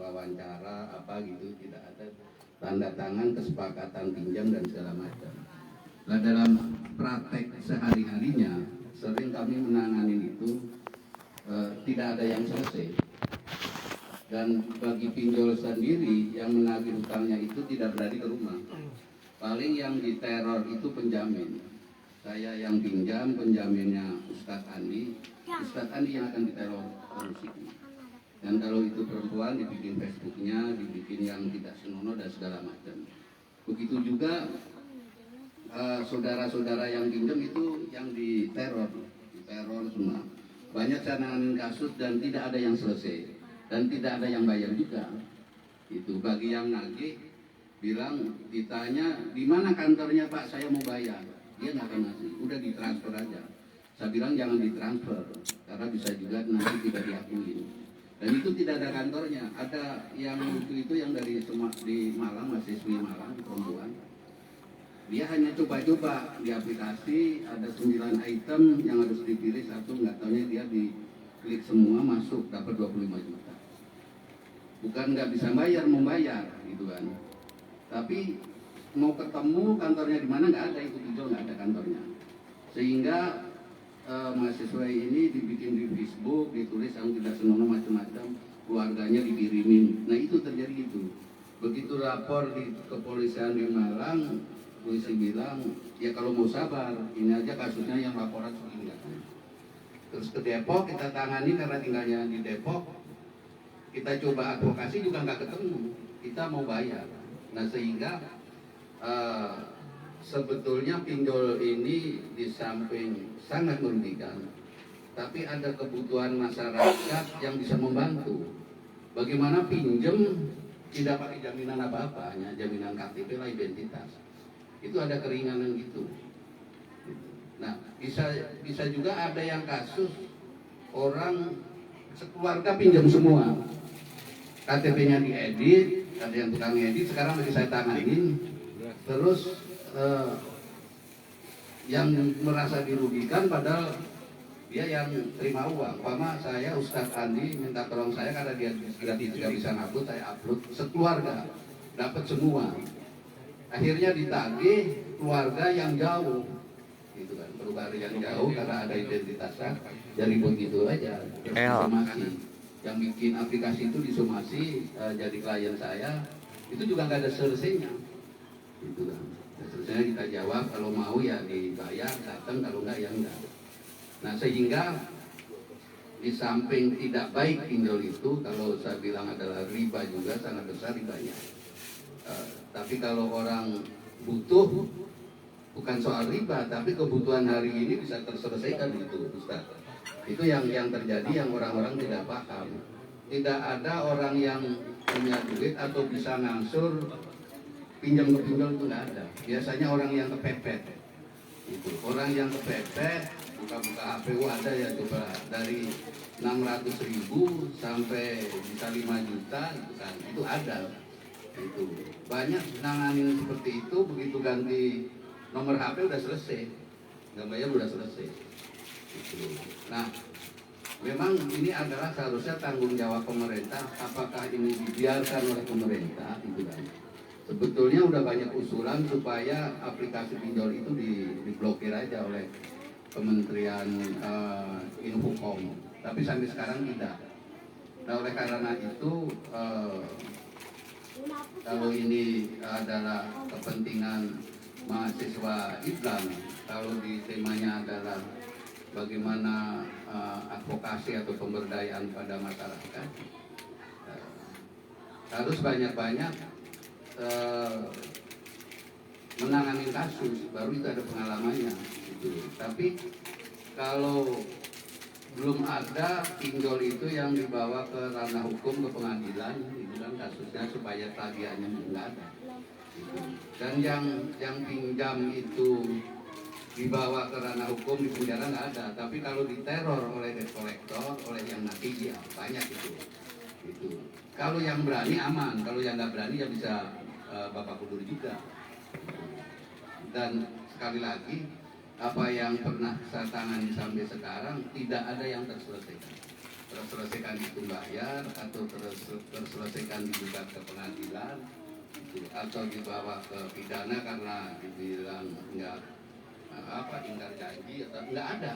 wawancara apa gitu, tidak ada tanda tangan kesepakatan pinjam dan segala macam. Nah, dalam praktek sehari-harinya sering kami menangani itu tidak ada yang selesai. Dan bagi pinjol sendiri yang menagih hutangnya itu tidak berani ke rumah. Paling yang diteror itu penjamin. Saya yang pinjam, penjaminnya Ustadz Andi yang akan diteror terus itu. Dan kalau itu perempuan dibikin Facebooknya, dibikin yang tidak senonoh dan segala macam. Begitu juga saudara-saudara yang pinjam itu yang diteror semua. Banyak saya nanganin kasus dan tidak ada yang selesai dan tidak ada yang bayar juga. Itu bagi yang nagih bilang, ditanya di mana kantornya Pak, saya mau bayar, dia nggak akan ngasih, udah ditransfer aja. Saya bilang jangan ditransfer karena bisa juga nanti tidak diakuin. Dan itu tidak ada kantornya. Ada yang itu yang dari di Malang, mahasiswi Malang, perempuan. Dia hanya coba-coba di aplikasi, ada 9 item yang harus dipilih satu, nggak taunya dia diklik semua, masuk dapat 25 juta. Bukan nggak bisa bayar, membayar gitu kan. Tapi mau ketemu kantornya di mana nggak ada, itu pinjol nggak ada kantornya. Sehingga mahasiswa ini dibikin di Facebook, ditulis yang tidak senonoh macam-macam, keluarganya dikirimin. Nah itu terjadi itu. Begitu lapor di kepolisian di Malang, polisi bilang ya kalau mau sabar, ini aja kasusnya yang laporan segini. Terus ke Depok kita tangani karena tinggalnya di Depok, kita coba advokasi juga nggak ketemu, kita mau bayar. Nah sehingga sebetulnya pinjol ini di samping sangat merugikan, tapi ada kebutuhan masyarakat yang bisa membantu. Bagaimana pinjam tidak pakai jaminan apa-apa, hanya jaminan KTP lah, identitas. Itu ada keringanan gitu. Nah bisa juga ada yang kasus orang sekeluarga pinjam semua, KTP-nya diedit, ada yang tukang edit, sekarang lagi saya tanganin. Terus yang merasa dirugikan padahal dia yang terima uang. Umpama saya Ustadz Andi minta tolong saya karena dia tidak bisa ngupload, saya upload, sekeluarga dapat semua. Akhirnya ditagih keluarga yang jauh, gitu kan, keluarga yang jauh karena ada identitasnya, jadi begitu aja. Disomasi, yang bikin aplikasi itu disomasi jadi klien saya, itu juga nggak ada selesainya, gitu kan. Selesainya kita jawab kalau mau ya dibayar, datang, kalau enggak ya enggak. Nah sehingga di samping tidak baik pinjol itu, kalau saya bilang adalah riba juga sangat besar ribanya. Tapi kalau orang butuh, bukan soal riba, tapi kebutuhan hari ini bisa terselesaikan itu, Ustaz. Itu yang terjadi, yang orang-orang tidak paham. Tidak ada orang yang punya duit atau bisa ngangsur pinjam ke pinjol, itu nggak ada. Biasanya orang yang kepepet. Itu orang yang kepepet, buka-buka HPU ada ya, coba dari 600.000 sampai bisa 5 juta itu kan, itu ada. Itu banyak nanganin seperti itu, begitu ganti nomor HP udah selesai, nggak bayar udah selesai. Itu. Nah, memang ini adalah seharusnya tanggung jawab pemerintah. Apakah ini dibiarkan oleh pemerintah? Itu kan. Sebetulnya udah banyak usulan supaya aplikasi pinjol itu diblokir aja oleh Kementerian Infokom, tapi sampai sekarang tidak. Nah, oleh karena itu kalau ini adalah kepentingan mahasiswa Islam, kalau di temanya adalah bagaimana advokasi atau pemberdayaan pada masyarakat, harus banyak-banyak menangani kasus, baru itu ada pengalamannya gitu. Tapi kalau belum ada pinjol itu yang dibawa ke ranah hukum, ke pengadilan, itu kan kasusnya supaya tagihannya enggak ada gitu. Dan yang pinjam itu dibawa ke ranah hukum, di penjara nggak ada. Tapi kalau diteror oleh debt collector, oleh yang nagih, ya banyak itu. Kalau yang berani aman, kalau yang nggak berani ya bisa bapak kudur juga. Dan sekali lagi, apa yang pernah saya tangani sampai sekarang tidak ada yang terselesaikan. terselesaikan itu bayar atau terselesaikan digugat ke pengadilan atau dibawa ke pidana karena dibilang ingkar janji atau nggak ada.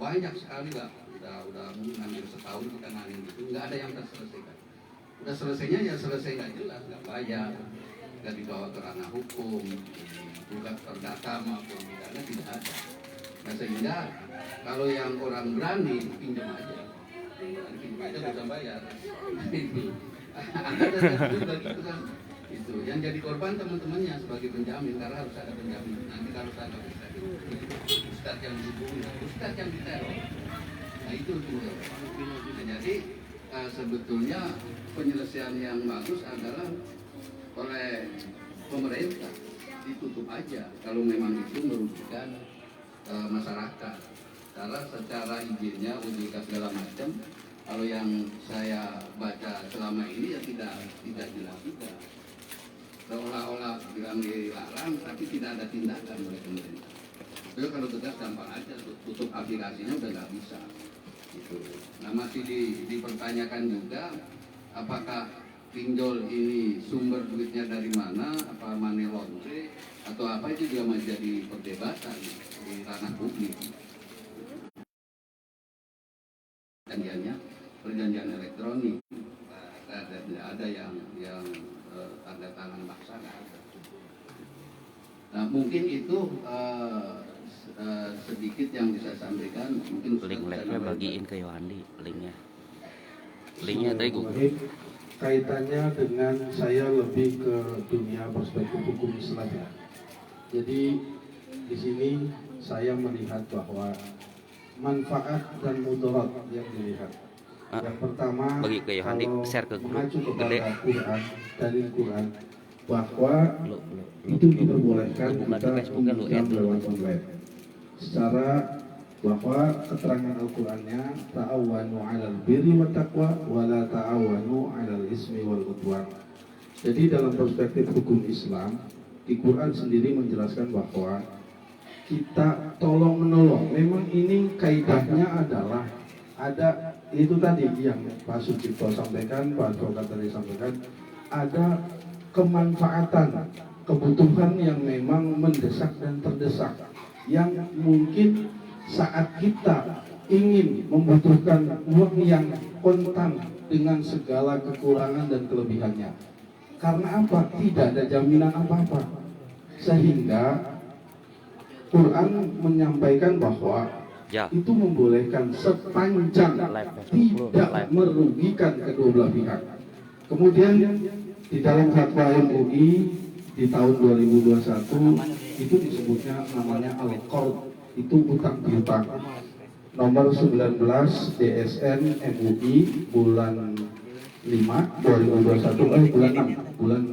Banyak sekali lah, udah mungkin hampir setahun kita nangin gitu, nggak ada yang terselesaikan. Udah selesainya ya selesai nggak jelas, nggak bayar, nggak dibawa ke ranah hukum, gugat perdata maupun pidana tidak ada. Nah sehingga kalau yang orang berani pinjam aja bisa bayar. Itu ada juga gitu kan. Itu yang jadi korban teman-temannya sebagai penjamin karena harus ada penjamin. Nanti kalau ada ustaz yang dihubungi, ustaz yang diteror. Nah itu juga. Nah, jadi sebetulnya penyelesaian yang bagus adalah oleh pemerintah ditutup aja kalau memang itu merugikan masyarakat. Karena secara izinnya OJK segala macam, kalau yang saya baca selama ini ya tidak jelas juga. Seolah-olah bilang dilarang, tapi tidak ada tindakan oleh pemerintah. Jadi kalau tegas gampang aja, tutup aplikasinya udah nggak bisa. Gitu. Nah masih dipertanyakan juga, apakah pinjol ini sumber duitnya dari mana, apa money laundry atau apa, itu juga masih jadi perdebatan di ranah publik. Perjanjian elektronik, ada yang tanda tangan laksana. Nah mungkin itu sedikit yang bisa sampaikan. Mungkin link-linknya bagiin ke Yohandi, linknya tadi gue. Kaitannya dengan saya lebih ke dunia perspektif hukum Islam ya. Jadi di sini saya melihat bahwa manfaat dan mudarat yang dilihat. Yang pertama, bagi ke Yohandi, share ke grup gede Quran, dari Quran bahwa itu diperbolehkan kita pinjam lewat online. Secara bahwa keterangan Al-Qur'annya ta'awanu 'alal birri wat taqwa wa la ta'awanu 'alal ismi wal udwan. Jadi dalam perspektif hukum Islam, di Quran sendiri menjelaskan bahwa kita tolong menolong. Memang ini kaidahnya adalah ada itu tadi yang Pak Sucipto sampaikan, Pak Advokat tadi sampaikan, ada kemanfaatan, kebutuhan yang memang mendesak dan terdesak, yang mungkin saat kita ingin membutuhkan uang yang kontan dengan segala kekurangan dan kelebihannya. Karena apa? Tidak ada jaminan apa-apa. Sehingga Quran menyampaikan bahwa itu membolehkan sepanjang tidak merugikan kedua belah pihak. Kemudian di dalam fatwa MUI di tahun 2021 itu disebutnya namanya al-qard, itu utang piutang. Nomor 19 DSN MUI bulan 5 2021 bulan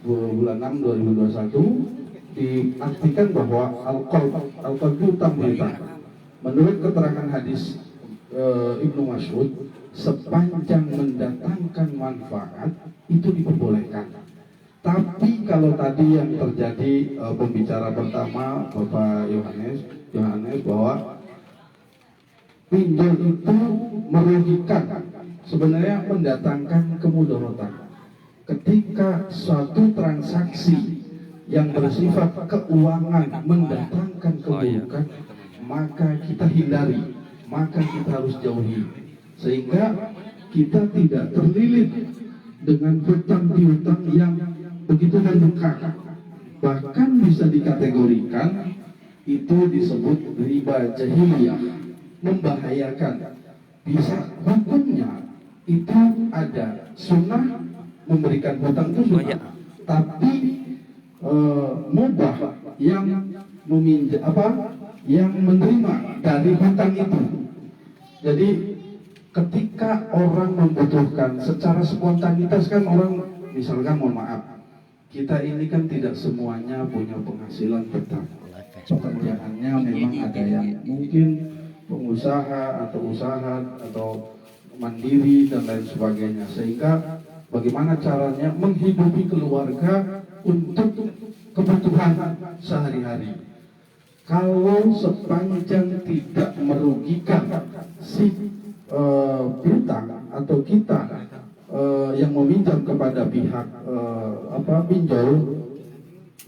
6 2021 diartikan bahwa al-qard itu utang piutang. Menurut keterangan hadis Ibnu Mas'ud, sepanjang mendatangkan manfaat itu diperbolehkan. Tapi kalau tadi yang terjadi pembicara pertama Bapak Yohanes bahwa pinjol itu merugikan, sebenarnya mendatangkan kemudaratan. Ketika suatu transaksi yang bersifat keuangan mendatangkan keburukan, maka kita hindari, maka kita harus jauhi, sehingga kita tidak terlilit dengan hutang piutang yang begitu membengkak. Bahkan bisa dikategorikan itu disebut riba jahiliyah, membahayakan. Bisa hukumnya itu ada sunnah, memberikan hutang itu sunnah, tapi mubah yang yang menerima dari hutang itu. Jadi ketika orang membutuhkan secara spontanitas, kan orang misalkan, mohon maaf, kita ini kan tidak semuanya punya penghasilan tetap. Pekerjaannya memang ada yang mungkin pengusaha atau usaha atau mandiri dan lain sebagainya, sehingga bagaimana caranya menghidupi keluarga untuk kebutuhan sehari-hari. Kalau sepanjang tidak merugikan si piutang atau kita yang meminjam kepada pihak pinjol,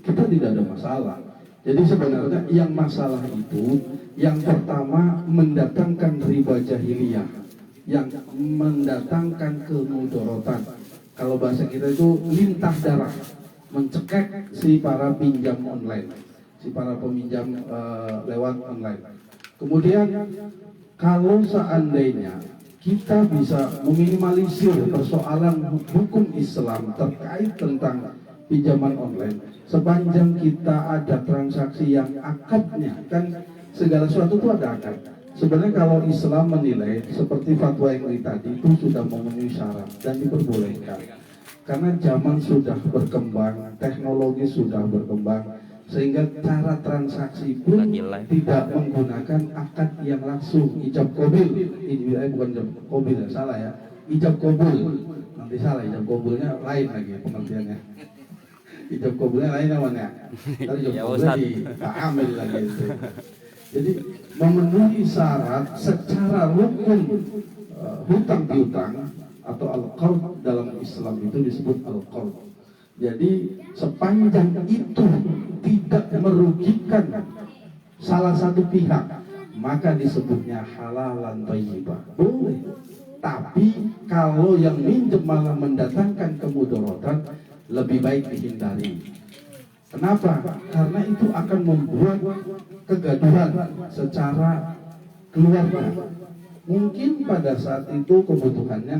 kita tidak ada masalah. Jadi sebenarnya yang masalah itu yang pertama mendatangkan riba jahiliyah, yang mendatangkan kemudorotan. Kalau bahasa kita itu lintah darah, mencekik si para pinjam online, si para peminjam lewat online. Kemudian kalau seandainya kita bisa meminimalisir persoalan hukum Islam terkait tentang pinjaman online, sepanjang kita ada transaksi yang akadnya, kan segala sesuatu itu ada akad. Sebenarnya kalau Islam menilai seperti fatwa yang tadi itu sudah memenuhi syarat dan diperbolehkan, karena zaman sudah berkembang, teknologi sudah berkembang, sehingga cara transaksi pun tidak menggunakan akad yang langsung, ijab qabil. Ini bukan ijab qabil, salah ya, ijab qabul. Nanti salah, ijab qabulnya lain lagi pengertiannya. Ijab qabulnya lain namanya. Tadi ijab qabulnya diambil lagi itu. Jadi memenuhi syarat secara rukun hutang piutang atau al-qard dalam Islam itu disebut al-qard. Jadi sepanjang itu tidak merugikan salah satu pihak, maka disebutnya halalan thayyibah. Boleh. Tapi kalau yang minjem malah mendatangkan kemudaratan, lebih baik dihindari. Kenapa? Karena itu akan membuat kegaduhan secara keluarga. Mungkin pada saat itu kebutuhannya